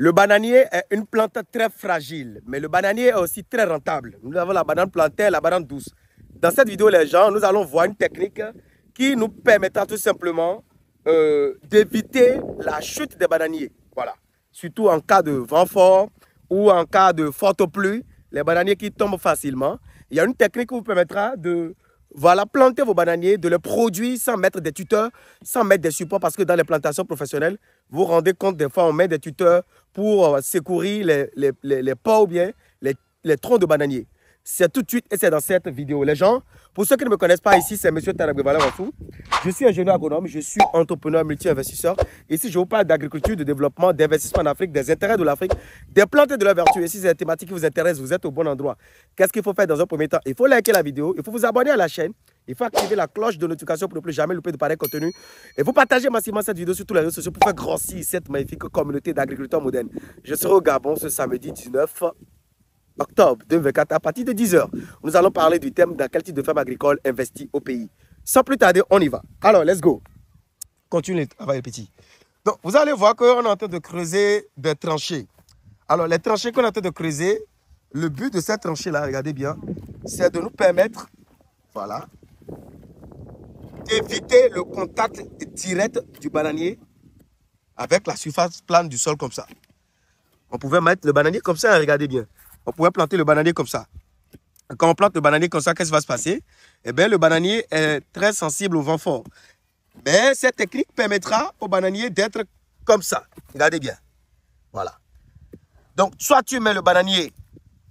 Le bananier est une plante très fragile, mais le bananier est aussi très rentable. Nous avons la banane plantaine, la banane douce. Dans cette vidéo, les gens, nous allons voir une technique qui nous permettra tout simplement d'éviter la chute des bananiers. Voilà. Surtout en cas de vent fort ou en cas de forte pluie, les bananiers qui tombent facilement. Il y a une technique qui vous permettra de planter vos bananiers, de les produire sans mettre des tuteurs, sans mettre des supports, parce que dans les plantations professionnelles, vous vous rendez compte, des fois, on met des tuteurs pour secourir les pans ou bien les troncs de bananiers. C'est tout de suite et c'est dans cette vidéo. Les gens, pour ceux qui ne me connaissent pas ici, c'est M. Tarabe Valawafou. Je suis ingénieur agronome, je suis entrepreneur multi-investisseur. Ici, je vous parle d'agriculture, de développement, d'investissement en Afrique, des intérêts de l'Afrique, des plantes et de leurs vertus. Ici, c'est des thématiques qui vous intéressent, vous êtes au bon endroit. Qu'est-ce qu'il faut faire dans un premier temps? Il faut liker la vidéo, il faut vous abonner à la chaîne, il faut activer la cloche de notification pour ne plus jamais louper de pareil contenu. Et vous partagez massivement cette vidéo sur tous les réseaux sociaux pour faire grossir cette magnifique communauté d'agriculteurs modernes. Je serai au Gabon ce samedi 19 octobre 2024 à partir de 10 h. Nous allons parler du thème dans quel type de ferme agricole investit au pays. Sans plus tarder, on y va. Alors, let's go. Continue le travail petit. Donc, vous allez voir qu'on est en train de creuser des tranchées. Alors, les tranchées qu'on est en train de creuser, le but de cette tranchée-là, regardez bien, c'est de nous permettre, voilà, d'éviter le contact direct du bananier avec la surface plane du sol comme ça. On pouvait mettre le bananier comme ça, regardez bien. On pouvait planter le bananier comme ça. Quand on plante le bananier comme ça, qu'est-ce qui va se passer? Eh bien, le bananier est très sensible au vent fort. Mais cette technique permettra au bananier d'être comme ça. Regardez bien. Voilà. Donc, soit tu mets le bananier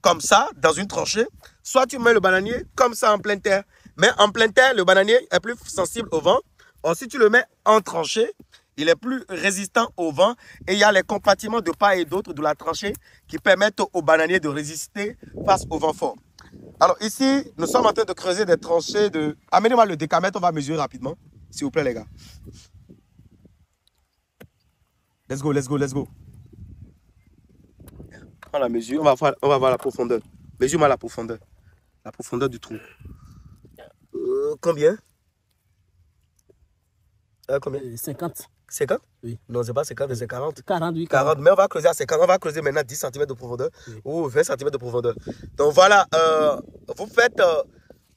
comme ça, dans une tranchée, soit tu mets le bananier comme ça en pleine terre. Mais en pleine terre, le bananier est plus sensible au vent. Or, si tu le mets en tranchée, il est plus résistant au vent et il y a les compartiments de part et d'autre de la tranchée qui permettent au bananier de résister face au vent fort. Alors ici, nous sommes en train de creuser des tranchées de... Amenez-moi le décamètre, on va mesurer rapidement. S'il vous plaît les gars. Let's go, let's go, let's go. Prends la mesure, on va voir la profondeur. Mesure-moi la profondeur. La profondeur du trou. Combien? Combien? 50. 50? Oui. Non, c'est pas 50, c'est 40. 40, oui. 40. Mais on va creuser à 50. On va creuser maintenant 10 cm de profondeur, oui, ou 20 cm de profondeur. Donc voilà, vous faites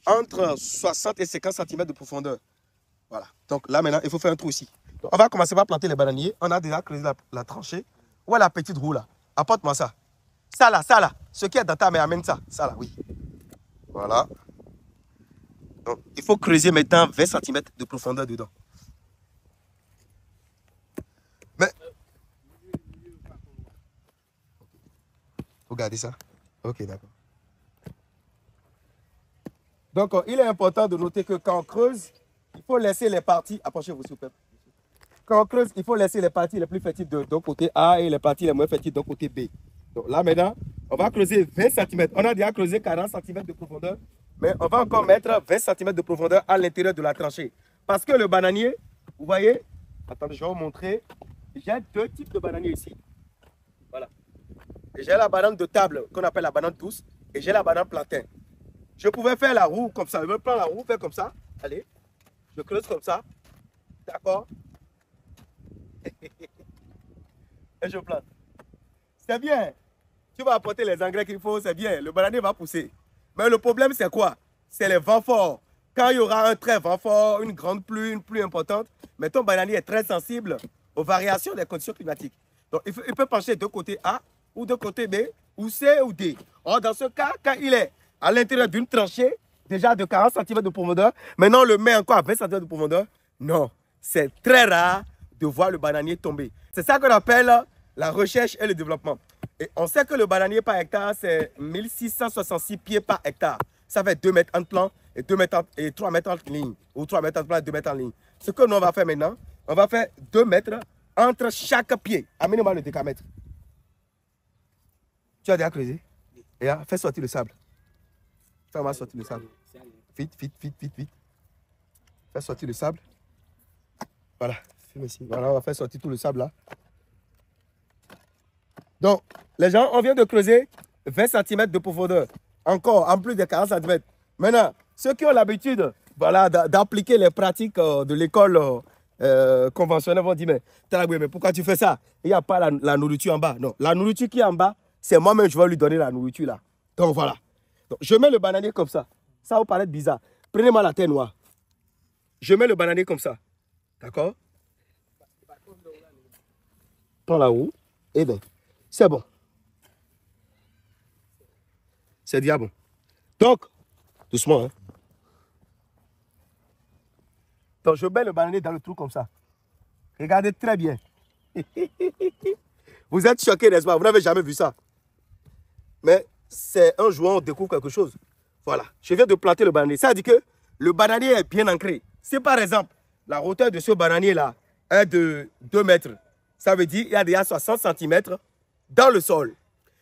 entre 60 et 50 cm de profondeur. Voilà. Donc là maintenant, il faut faire un trou ici. Donc, on va commencer par planter les bananiers. On a déjà creusé la tranchée. Où est la petite roue là? Apporte-moi ça. Ça là. Ce qui est dans ta main, amène ça. Ça là, oui. Voilà. Donc il faut creuser maintenant 20 cm de profondeur dedans. Mais... Regardez ça. Ok, d'accord. Donc, il est important de noter que quand on creuse, il faut laisser les parties... Approchez-vous, s'il vous plaît. Quand on creuse, il faut laisser les parties les plus fertiles de côté A et les parties les moins fertiles de côté B. Donc là, maintenant, on va creuser 20 cm. On a déjà creusé 40 cm de profondeur, mais on va encore mettre 20 cm de profondeur à l'intérieur de la tranchée. Parce que le bananier, vous voyez... Attendez, je vais vous montrer. J'ai deux types de bananiers ici. Voilà. J'ai la banane de table qu'on appelle la banane douce et j'ai la banane plantain. Je pouvais faire la roue comme ça. Je vais prendre la roue, faire comme ça. Allez. Je creuse comme ça. D'accord. Et je plante. C'est bien. Tu vas apporter les engrais qu'il faut, c'est bien. Le bananier va pousser. Mais le problème, c'est quoi? C'est les vents forts. Quand il y aura un très vent fort, une grande pluie, une pluie importante, mais ton bananier est très sensible aux variations des conditions climatiques. Donc, il peut pencher de côté A ou de côté B, ou C ou D. Or, dans ce cas, quand il est à l'intérieur d'une tranchée, déjà de 40 cm de profondeur, maintenant on le met encore à 20 cm de profondeur, non, c'est très rare de voir le bananier tomber. C'est ça qu'on appelle la recherche et le développement. Et on sait que le bananier par hectare, c'est 1666 pieds par hectare. Ça fait 2 mètres en plan et 2 mètres et 3 mètres en ligne, ou 3 mètres en plan et 2 mètres en ligne. Ce que nous, on va faire maintenant, on va faire 2 mètres entre chaque pied. Amenez-moi le décamètre. Tu as déjà creusé? Et là, fais sortir le sable. Fais-moi sortir le sable. Vite. Fais sortir le sable. Voilà. Voilà, on va faire sortir tout le sable là. Donc, les gens, on vient de creuser 20 cm de profondeur. Encore, en plus de 40 cm. Maintenant, ceux qui ont l'habitude, voilà, d'appliquer les pratiques de l'école conventionnels vont dire, mais pourquoi tu fais ça? Il n'y a pas la nourriture en bas. Non, la nourriture qui est en bas, c'est moi-même, je vais lui donner la nourriture là. Donc voilà. Donc, je mets le bananier comme ça. Ça va paraître bizarre. Prenez-moi la terre noire. Je mets le bananier comme ça. D'accord? Prends la roue. Et bien, c'est bon. C'est déjà bon. Donc, doucement. Hein. Donc, je mets le bananier dans le trou comme ça. Regardez très bien. Vous êtes choqués, n'est-ce pas? Vous n'avez jamais vu ça. Mais c'est un jour, on découvre quelque chose. Voilà. Je viens de planter le bananier. Ça veut dire que le bananier est bien ancré. Si par exemple, la hauteur de ce bananier-là est de 2 mètres, ça veut dire qu'il y a déjà 60 cm dans le sol.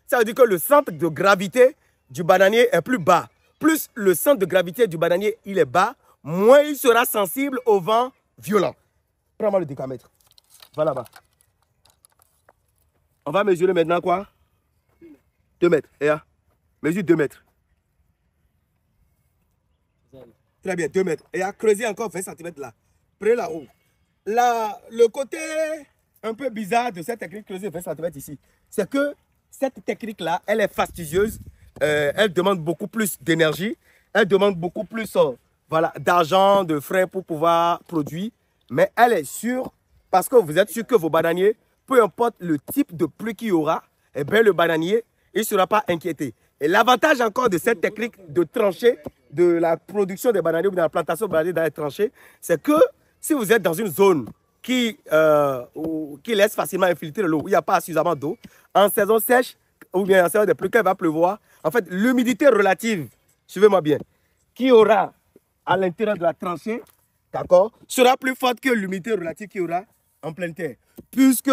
Ça veut dire que le centre de gravité du bananier est plus bas. Plus le centre de gravité du bananier il est bas, moins il sera sensible au vent violent. Prends-moi le décamètre. Va là-bas. On va mesurer maintenant quoi? 2 mètres. Et là, mesure 2 mètres. Très bien, 2 mètres. Et à creuser encore 20 cm là. Prenez la roue. Le côté un peu bizarre de cette technique creuser 20 cm ici, c'est que cette technique-là, elle est fastidieuse. Elle demande beaucoup plus d'énergie. Elle demande beaucoup plus voilà, d'argent, de frais pour pouvoir produire. Mais elle est sûre, parce que vous êtes sûr que vos bananiers, peu importe le type de pluie qu'il y aura, eh bien, le bananier, il ne sera pas inquiété. Et l'avantage encore de cette technique de tranchée, de la production des bananiers ou de la plantation de bananiers dans les tranchées, c'est que si vous êtes dans une zone qui laisse facilement infiltrer l'eau, où il n'y a pas suffisamment d'eau, en saison sèche ou bien en saison de pluie, quand il va pleuvoir, en fait, l'humidité relative, suivez-moi bien, qu'il y aura à l'intérieur de la tranchée, d'accord, sera plus forte que l'humidité relative qu'il y aura en pleine terre. Puisque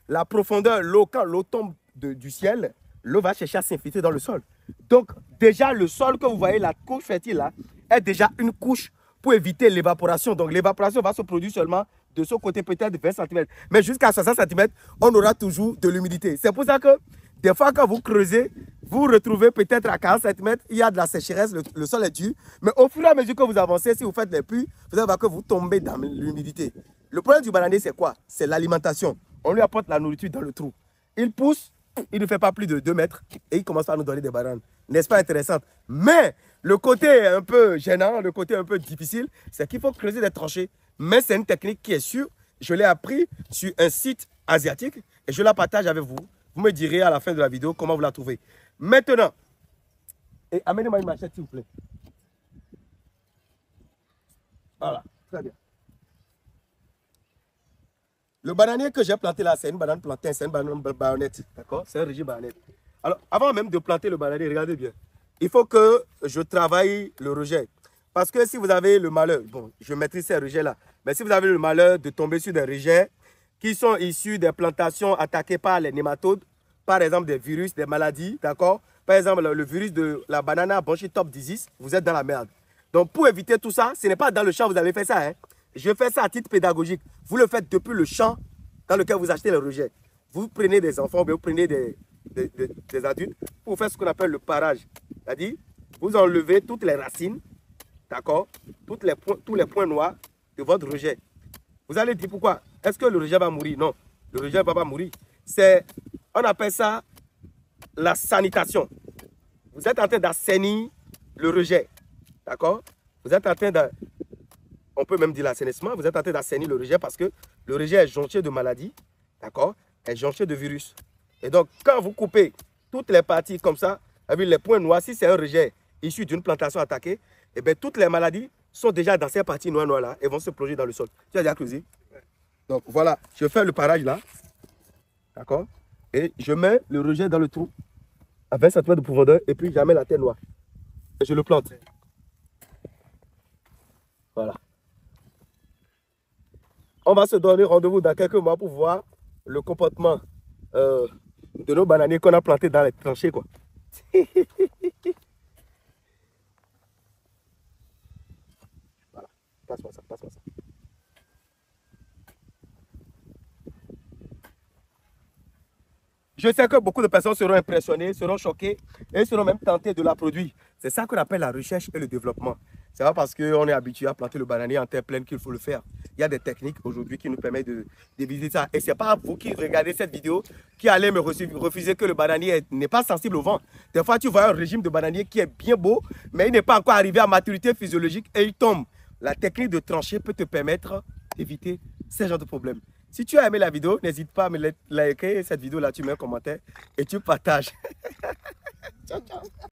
la profondeur, l'eau, quand l'eau tombe du ciel, l'eau va chercher à s'infiltrer dans le sol. Donc, déjà, le sol que vous voyez, la couche fertile là, est déjà une couche pour éviter l'évaporation. Donc, l'évaporation va se produire seulement de ce côté, peut-être de 20 cm. Mais jusqu'à 60 cm, on aura toujours de l'humidité. C'est pour ça que, des fois, quand vous creusez, vous retrouvez peut-être à 40 cm, il y a de la sécheresse, le sol est dur. Mais au fur et à mesure que vous avancez, si vous faites les pluies, vous allez voir que vous tombez dans l'humidité. Le problème du bananier, c'est quoi? C'est l'alimentation. On lui apporte la nourriture dans le trou. Il pousse, il ne fait pas plus de 2 mètres et il commence à nous donner des bananes. N'est-ce pas intéressant? Mais le côté un peu gênant, le côté un peu difficile, c'est qu'il faut creuser des tranchées. Mais c'est une technique qui est sûre. Je l'ai appris sur un site asiatique et je la partage avec vous. Vous me direz à la fin de la vidéo comment vous la trouvez. Maintenant, et amenez-moi une machette s'il vous plaît. Voilà, très bien. Le bananier que j'ai planté là, c'est une banane plantain, c'est une banane baïonnette. D'accord? C'est un régime baïonnette. Alors, avant même de planter le bananier, regardez bien. Il faut que je travaille le rejet. Parce que si vous avez le malheur, bon, je maîtrise ces rejets-là, mais si vous avez le malheur de tomber sur des rejets qui sont issus des plantations attaquées par les nématodes, par exemple des virus, des maladies, d'accord? Par exemple, le virus de la banana Banshee Top Disease, vous êtes dans la merde. Donc, pour éviter tout ça, ce n'est pas dans le champ que vous avez fait ça, hein. Je fais ça à titre pédagogique. Vous le faites depuis le champ dans lequel vous achetez les rejets. Vous prenez des enfants, vous prenez des adultes pour faire ce qu'on appelle le parage. C'est-à-dire, vous enlevez toutes les racines, d'accord, tous les points noirs de votre rejet. Vous allez dire pourquoi? Est-ce que le rejet va mourir? Non, le rejet ne va pas mourir. On appelle ça la sanitation. Vous êtes en train d'assainir le rejet, d'accord? Vous êtes en train de... On peut même dire l'assainissement. Vous êtes en train d'assainir le rejet parce que le rejet est jonché de maladies, d'accord? Est jonché de virus. Et donc, quand vous coupez toutes les parties comme ça, avec les points noirs, si c'est un rejet issu d'une plantation attaquée, eh bien, toutes les maladies sont déjà dans ces parties noires-là et vont se plonger dans le sol. Tu as déjà creusé? Donc, voilà, je fais le parage là, d'accord? Et je mets le rejet dans le trou à 20 cm de profondeur et puis j'amène la terre noire. Et je le plante. Voilà. On va se donner rendez-vous dans quelques mois pour voir le comportement de nos bananiers qu'on a plantés dans les tranchées, quoi. Voilà. Passe-moi ça, passe-moi ça. Je sais que beaucoup de personnes seront impressionnées, seront choquées et seront même tentées de la produire. C'est ça qu'on appelle la recherche et le développement. C'est pas parce qu'on est habitué à planter le bananier en terre pleine qu'il faut le faire. Il y a des techniques aujourd'hui qui nous permettent d'éviter ça. Et ce n'est pas vous qui regardez cette vidéo qui allez me refuser que le bananier n'est pas sensible au vent. Des fois, tu vois un régime de bananier qui est bien beau, mais il n'est pas encore arrivé à maturité physiologique et il tombe. La technique de trancher peut te permettre d'éviter ce genre de problème. Si tu as aimé la vidéo, n'hésite pas à me liker cette vidéo-là, tu mets un commentaire et tu partages. Ciao, ciao.